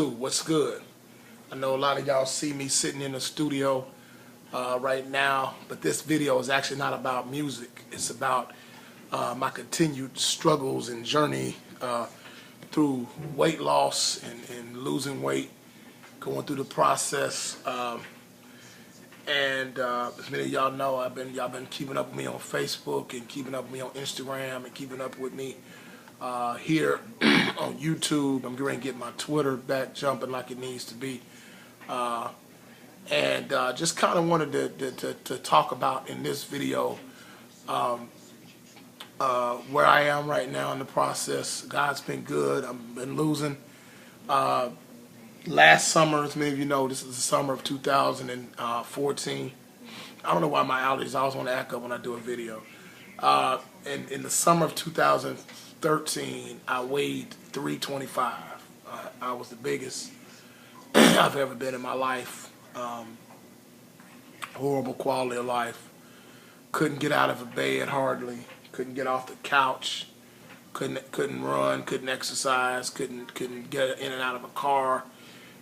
What's good? I know a lot of y'all see me sitting in the studio right now, but this video is actually not about music. It's about my continued struggles and journey through weight loss and losing weight, going through the process. As many of y'all know, y'all been keeping up with me on Facebook and keeping up with me on Instagram and keeping up with me here on YouTube. I'm going to get my Twitter back jumping like it needs to be. Just kind of wanted to talk about in this video where I am right now in the process. God's been good. I've been losing. Last summer, as many of you know, this is the summer of 2014. I don't know why my allergies always want to act up when I do a video. In the summer of 2013, I weighed 325. I was the biggest I've ever been in my life. Horrible quality of life. Couldn't get out of a bed hardly. Couldn't get off the couch. Couldn't run. Couldn't exercise. Couldn't get in and out of a car.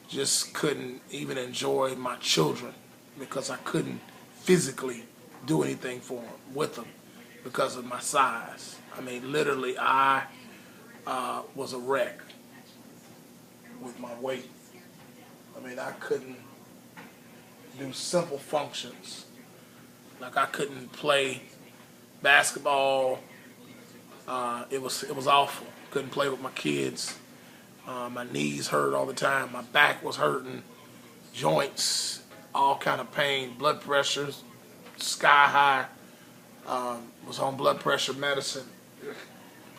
Just couldn't even enjoy my children because I couldn't physically do anything for them, with them, because of my size. I mean, literally, I was a wreck with my weight. I mean, I couldn't do simple functions. Like I couldn't play basketball. It was awful. Couldn't play with my kids. My knees hurt all the time. My back was hurting. Joints, all kind of pain. Blood pressure, sky high. Was on blood pressure medicine.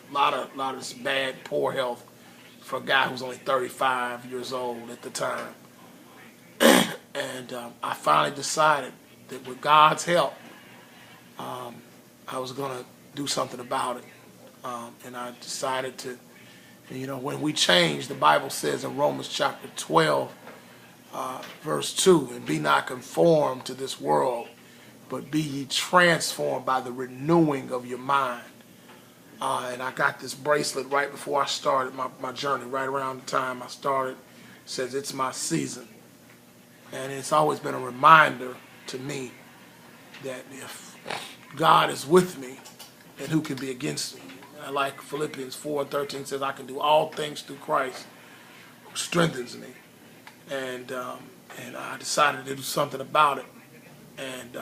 A lot of this bad, poor health for a guy who was only 35 years old at the time. I finally decided that with God's help, I was going to do something about it. And I decided to, when we change, the Bible says in Romans chapter 12, verse 2, and be not conformed to this world, but be ye transformed by the renewing of your mind. And I got this bracelet right before I started my journey, right around the time I started. It says it's my season. And it's always been a reminder to me that if God is with me, then who can be against me? And like Philippians 4:13 says, I can do all things through Christ who strengthens me. And I decided to do something about it. And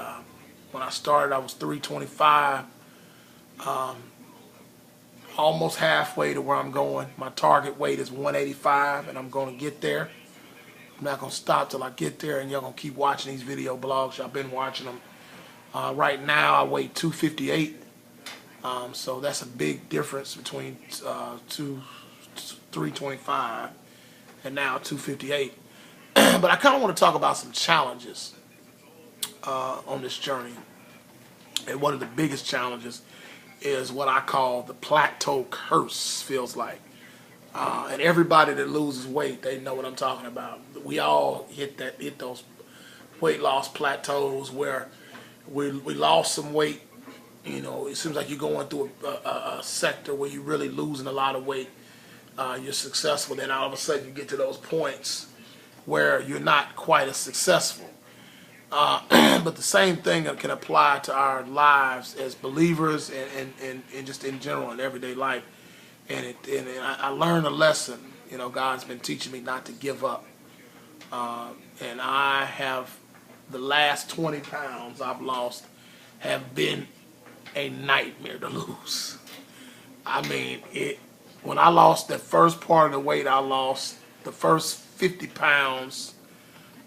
when I started, I was 325, almost halfway to where I'm going. My target weight is 185, and I'm going to get there. I'm not going to stop till I get there, and y'all going to keep watching these video blogs. Y'all been watching them. Right now, I weigh 258, so that's a big difference between 325 and now 258. But I kind of want to talk about some challenges on this journey. And one of the biggest challenges is what I call the plateau curse, feels like. And everybody that loses weight, they know what I'm talking about. We all hit those weight loss plateaus where we lost some weight. It seems like you're going through a sector where you're really losing a lot of weight. You're successful, then all of a sudden you get to those points where you're not quite as successful. But the same thing can apply to our lives as believers and just in general in everyday life. And I learned a lesson. God's been teaching me not to give up. And I have, the last 20 pounds I've lost have been a nightmare to lose. I mean, when I lost the first part of the weight I lost, the first 50 pounds,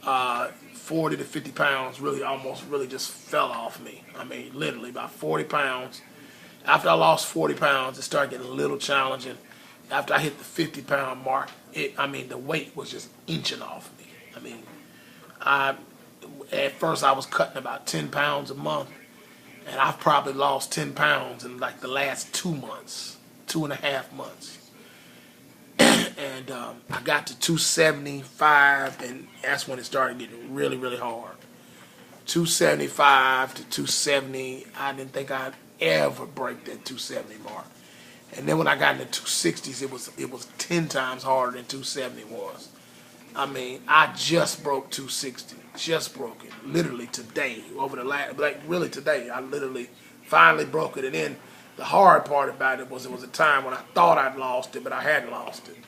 40 to 50 pounds really just fell off me. I mean, literally about 40 pounds. After I lost 40 pounds, it started getting a little challenging. After I hit the 50-pound mark, the weight was just inching off me. I mean, at first I was cutting about 10 pounds a month, and I've probably lost 10 pounds in like the last 2 months, 2.5 months. And I got to 275, and that's when it started getting really, really hard. 275 to 270, I didn't think I'd ever break that 270 mark. And then when I got into 260s, it was 10 times harder than 270 was. I mean, I just broke 260. Just broke it. Literally today. Over the last, like really today. I literally finally broke it. And then the hard part about it was a time when I thought I'd lost it, but I hadn't lost it.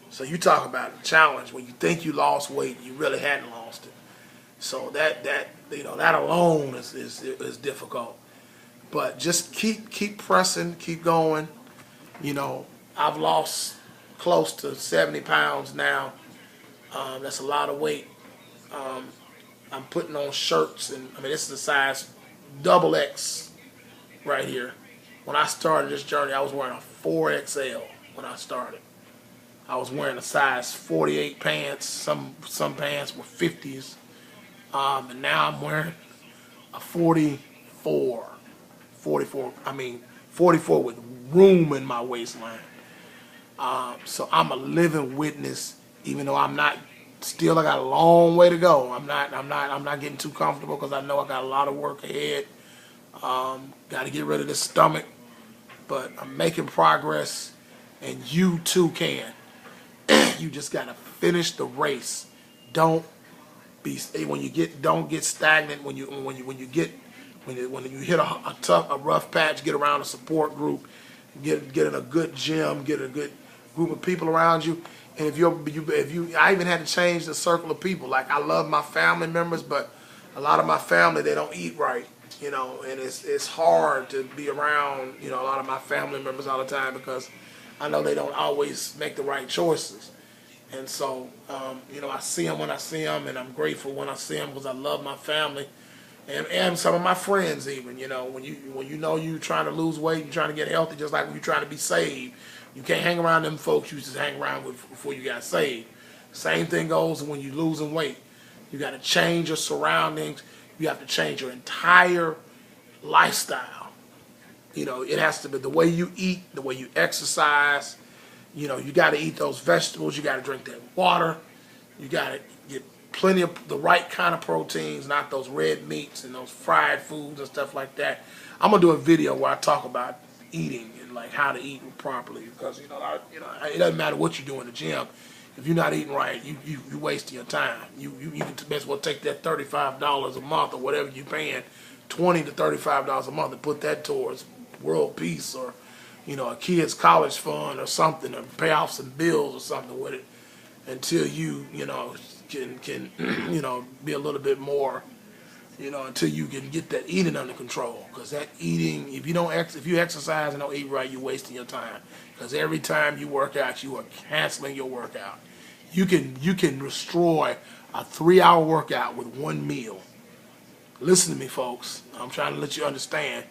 So you talk about a challenge. When you think you lost weight, you really hadn't lost it. So that alone is difficult. But just keep pressing, keep going. I've lost close to 70 pounds now. That's a lot of weight. I'm putting on shirts, and I mean this is a size double X right here. When I started this journey, I was wearing a 4XL when I started. I was wearing a size 48 pants. Some pants were 50s, and now I'm wearing a 44. 44. I mean 44 with room in my waistline. So I'm a living witness. Even though I'm not, still I got a long way to go. I'm not getting too comfortable because I know I got a lot of work ahead. Got to get rid of this stomach, but I'm making progress, and you too can. You just got to finish the race. Don't get stagnant when you hit a rough patch. Get around a support group, get in a good gym, get a good group of people around you. And I even had to change the circle of people. Like, I love my family members, but a lot of my family, they don't eat right, and it's hard to be around, a lot of my family members all the time because I know they don't always make the right choices. And so, I see them when I see them, and I'm grateful when I see them because I love my family and some of my friends even. When you're trying to lose weight, you're trying to get healthy, just like when you're trying to be saved. You can't hang around them folks you used to hang around with before you got saved. Same thing goes when you're losing weight. You got to change your surroundings. You have to change your entire lifestyle. It has to be the way you eat, the way you exercise. You got to eat those vegetables. You got to drink that water. You got to get plenty of the right kind of proteins, not those red meats and those fried foods and stuff like that. I'm going to do a video where I talk about eating and like how to eat properly because it doesn't matter what you do in the gym. If you're not eating right, you wasting your time. You can best well take that $35 a month or whatever you're paying, $20 to $35 a month, and put that towards world peace or a kid's college fund or something, or pay off some bills or something with it until you can be a little bit more. Until you can get that eating under control. Because that eating, if you exercise and don't eat right, you're wasting your time. Because every time you work out, you are canceling your workout. You can destroy a 3-hour workout with one meal. Listen to me, folks. I'm trying to let you understand,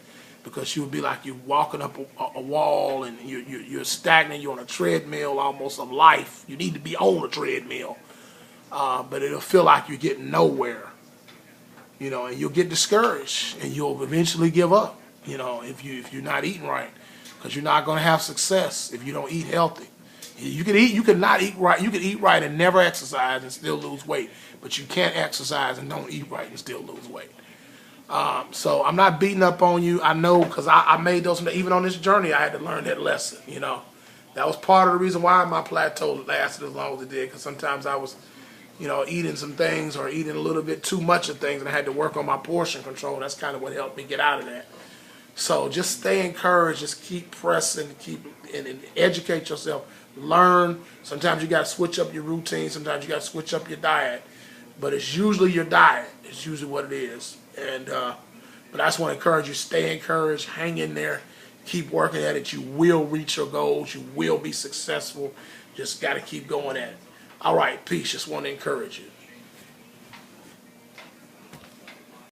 because you'll be like you're walking up a wall and you're stagnant. You're on a treadmill almost of life. You need to be on a treadmill, but it'll feel like you're getting nowhere. And you'll get discouraged, and you'll eventually give up. If you're not eating right, because you're not going to have success if you don't eat healthy. You can not eat right. You can eat right and never exercise and still lose weight, but you can't exercise and don't eat right and still lose weight. So I'm not beating up on you. I know, because I made those. Even on this journey, I had to learn that lesson. That was part of the reason why my plateau lasted as long as it did. Because sometimes I was eating some things or eating a little bit too much of things, and I had to work on my portion control. That's kind of what helped me get out of that. So just stay encouraged, just keep pressing, and educate yourself, learn. Sometimes you got to switch up your routine, sometimes you got to switch up your diet, but it's usually your diet. It's usually what it is. And but I just want to encourage you, stay encouraged, hang in there, keep working at it. You will reach your goals, you will be successful. Just got to keep going at it. All right, peace. Just want to encourage you.